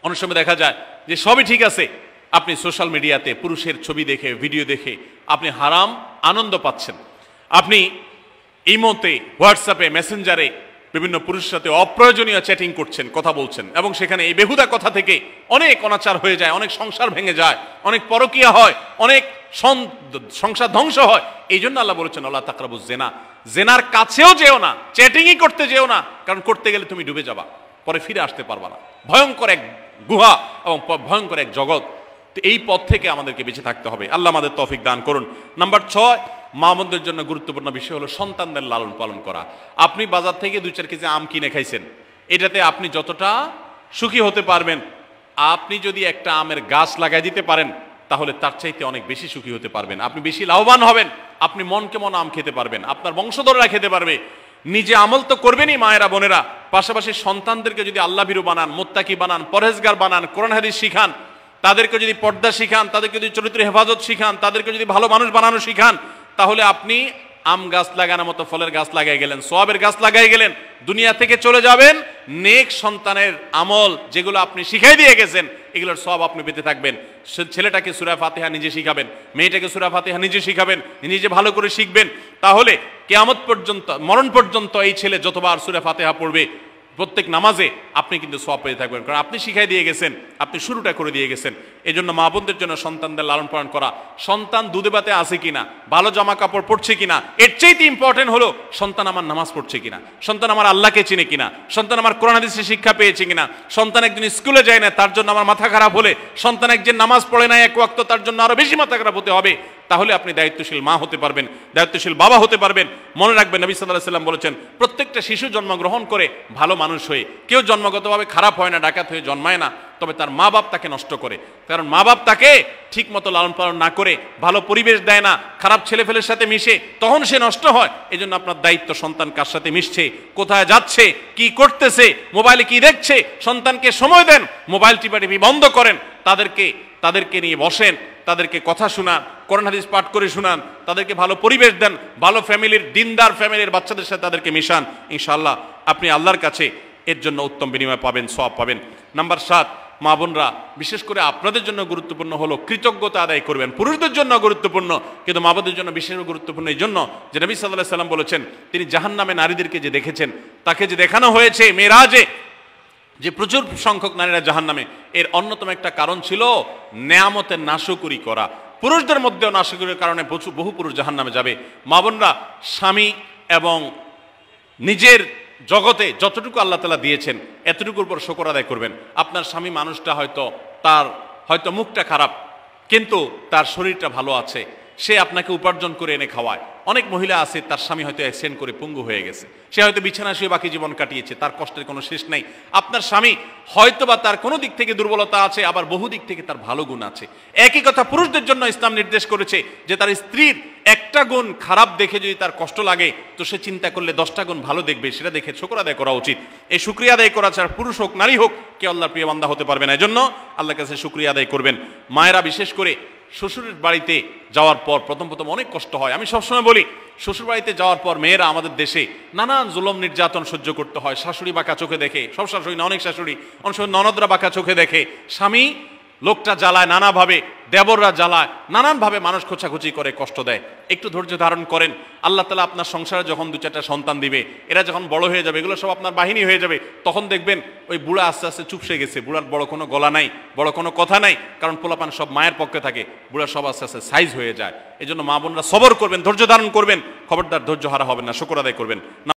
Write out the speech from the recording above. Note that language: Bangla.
অনেক সময় দেখা যায় যে সবই ঠিক আছে, আপনি সোশ্যাল মিডিয়াতে পুরুষের ছবি দেখে ভিডিও দেখে আপনি হারাম আনন্দ পাচ্ছেন। আপনি ইমোতে, হোয়াটসঅ্যাপে, মেসেঞ্জারে বিভিন্ন পুরুষের সাথে অপ্রয়োজনীয় চ্যাটিং করছেন, কথা বলছেন, এবং সেখানে এই বেহুদা কথা থেকে অনেক অনাচার হয়ে যায়, অনেক সংসার ভেঙে যায়, অনেক পরকীয়া হয়, অনেক সংসার ধ্বংস হয়। এই জন্য আল্লাহ বলেছেন আল্লাহ তাকরাবুজ জেনা, জেনার কাছেও যেও না, চ্যাটিংই করতে যেও না, কারণ করতে গেলে তুমি ডুবে যাবা, পরে ফিরে আসতে পারবা না। ভয়ঙ্কর এক গুহা এবং ভয়ঙ্কর এক জগৎ। তো এই পথ থেকে আমাদেরকে বেঁচে থাকতে হবে। আল্লাহ আমাদের তৌফিক দান করুন। নাম্বার 6, মা বোনদের জন্য গুরুত্বপূর্ণ বিষয় হলো সন্তানদের লালন পালন করা। আপনি বাজার থেকে 2-4 কেজি আম কিনে খাইছেন, এটাতে আপনি যতটা সুখী হতে পারবেন, আপনি যদি একটা আমের গাছ লাগাই দিতে পারেন তাহলে তার চাইতে অনেক বেশি সুখী হতে পারবেন, আপনি বেশি লাভবান হবেন, আপনি মনকে মন আম খেতে পারবেন, আপনার বংশধররা খেতে পারবে। নিজে আমল তো করবেনই মায়েরা বোনেরা, পাশাপাশি সন্তানদেরকে যদি আল্লাহ ভীরু বানান, মুত্তাকি বানান, পরহেজগার বানান, কোরআন হাদিস শিখান, তাদেরকে যদি পর্দা শিখান, তাদেরকে যদি চরিত্র হেফাজত শিখান, তাদেরকে যদি ভালো মানুষ বানানো শিখান, তাহলে আপনি আম গাছ লাগানোর মতো ফলের গাছ লাগাই গেলেন, সওয়াবের গাছ লাগাই গেলেন, দুনিয়া থেকে চলে যাবেন। নেক সন্তানের আমল যেগুলো আপনি শিখাই দিয়ে গেছেন, এগুলোর সওয়াব আপনি পেতে থাকবেন। ছেলেটাকে সূরা ফাতিহা নিজে শিখাবেন, মেয়েটাকে সূরা ফাতিহা নিজে শিখাবেন, নিজে ভালো করে শিখবেন, তাহলে কিয়ামত পর্যন্ত, মরণ পর্যন্ত এই ছেলে যতবার সূরা ফাতিহা পড়বে প্রত্যেক নামাজে আপনি কিন্তু সওয়াব পেয়ে থাকবেন, কারণ আপনি শিখাই দিয়ে গেছেন, আপনি শুরুটা করে দিয়ে গেছেন। এই জন্য মা বোনদের জন্য সন্তানদের লালন পালন করা, সন্তান দুধে ভাতে আছে কিনা, ভালো জামা কাপড় পরছে কিনা, এর চাইতে ইম্পর্টেন্ট হলো সন্তান আমার নামাজ পড়ছে কিনা, সন্তান আমার আল্লাহকে চিনে কিনা, সন্তান আমার কোরআন হাদিসের শিক্ষা পেয়েছে কিনা। সন্তান একদিন স্কুলে যায় না, তার জন্য আমার মাথা খারাপ হলে, সন্তান একদিন নামাজ পড়ে না এক ওয়াক্ত, তার জন্য আরো বেশি মাথা খারাপ হতে হবে। তাহলে আপনি দায়িত্বশীল মা হতে পারবেন, দায়িত্বশীল বাবা হতে পারবেন। মনে রাখবেন নবী সাল্লাল্লাহু আলাইহি ওয়াসাল্লাম বলেছেন, প্রত্যেকটা শিশু জন্মগ্রহণ করে ভালো মানুষ হয়ে, কেউ জন্মগতভাবে খারাপ হয় না, ডাকাত হয়ে জন্মায় না, তবে তার মা বাপ তাকে নষ্ট করে। কারণ মা বাপ তাকে ঠিক মতো লালন পালন না করে, ভালো পরিবেশ দেয় না, খারাপ ছেলেফেলের সাথে মিশে, তখন সে নষ্ট হয়। এই জন্য আপনার দায়িত্ব সন্তান কার সাথে মিশছে, কোথায় যাচ্ছে, কি করতেছে, মোবাইলে কি দেখছে, সন্তানকে সময় দেন, মোবাইল টিপাটিপি বন্ধ করেন, তাদেরকে নিয়ে বসেন, তাদেরকে কথা শোনান, কোরআন হাদিস পাঠ করে শোনান, তাদেরকে ভালো পরিবেশ দেন, ভালো ফ্যামিলির, দিনদার ফ্যামিলির বাচ্চাদের সাথে তাদেরকে মিশান। ইনশাআল্লাহ আপনি আল্লাহর কাছে এর জন্য উত্তম বিনিময় পাবেন, সওয়াব পাবেন। নাম্বার 7, মা বোনরা বিশেষ করে আপনাদের জন্য গুরুত্বপূর্ণ হলো কৃতজ্ঞতা আদায় করবেন। পুরুষদের জন্য গুরুত্বপূর্ণ, কিন্তু মা বোনদের জন্য বিশেষ গুরুত্বপূর্ণ এই জন্য যে নবী সাল্লাল্লাহু আলাইহি ওয়াসাল্লাম বলেছেন, তিনি জাহান্নামে নারীদেরকে যে দেখেছেন, তাকে যে দেখানো হয়েছে মেরাজে, যে প্রচুর সংখ্যক নারীরা জাহান্নামে, এর অন্যতম একটা কারণ ছিল নেয়ামতের নাশকরি করা। পুরুষদের মধ্যেও নাশকরির কারণে বহু পুরুষ জাহান্নামে যাবে। মা বোনরা স্বামী এবং নিজের জগতে যতটুকু আল্লাহ তাআলা দিয়েছেন এতটুকুর উপর শুকর আদায় করবেন। আপনার স্বামী মানুষটা হয়তো মুখটা খারাপ, কিন্তু তার শরীরটা ভালো আছে, সে আপনাকে উপার্জন করে এনে খাওয়ায়। অনেক মহিলা আছে, তার স্বামী হয়তো অ্যাক্সিডেন্ট করে পঙ্গু হয়ে গেছে, সে হয়তো বিছানা শুয়ে বাকি জীবন কাটিয়েছে, তার কষ্টের কোনো শেষ নাই। আপনার স্বামী হয়তো বা তার কোনো দিক থেকে দুর্বলতা আছে, আবার বহু দিক থেকে তার ভালো গুণ আছে। একই কথা পুরুষদের জন্য ইসলাম নির্দেশ করেছে যে তার স্ত্রীর একটা গুণ খারাপ দেখে যদি তার কষ্ট লাগে, তো সে চিন্তা করলে 10টা গুণ ভালো দেখবে, সেটা দেখে শুকর আদায় করা উচিত। এই শুকরিয়া আদায় করা ছাড়া পুরুষ হোক নারী হোক কেউ আল্লাহর প্রিয় বান্দা হতে পারবে না। এজন্য আল্লাহর কাছে শুকরিয়া আদায় করবেন। মায়েরা বিশেষ করে শ্বশুরের বাড়িতে যাওয়ার পর প্রথম অনেক কষ্ট হয়। আমি সবসময় বলি, শ্বশুর বাড়িতে যাওয়ার পর মেয়েরা আমাদের দেশে নানান জুলুম নির্যাতন সহ্য করতে হয়। শাশুড়ি বাঁকা চোখে দেখে, সব শাশুড়ি না, অনেক শাশুড়ি, অনেক সময় ননদরা বাঁকা চোখে দেখে, স্বামী লোকটা জ্বালায় নানাভাবে, দেবররা জ্বালায় নানানভাবে, মানুষ খোঁচাখুচি করে, কষ্ট দেয়। একটু ধৈর্য ধারণ করেন, আল্লাহ তাআলা আপনার সংসারে যখন 2-4টা সন্তান দিবে, এরা যখন বড় হয়ে যাবে, এগুলো সব আপনার বাহিনী হয়ে যাবে, তখন দেখবেন ওই বুড়া আস্তে আস্তে চুপসে গেছে, বুড়ার বড় কোনো গলা নাই, বড় কোনো কথা নাই, কারণ পোলাপান সব মায়ের পক্ষে থাকে, বুড়া সব আস্তে আস্তে সাইজ হয়ে যায়। এই জন্য মা বোনরা সবর করবেন, ধৈর্য ধারণ করবেন, খবরদার ধৈর্য হারা হবেন না, শুকর আদায় করবেন।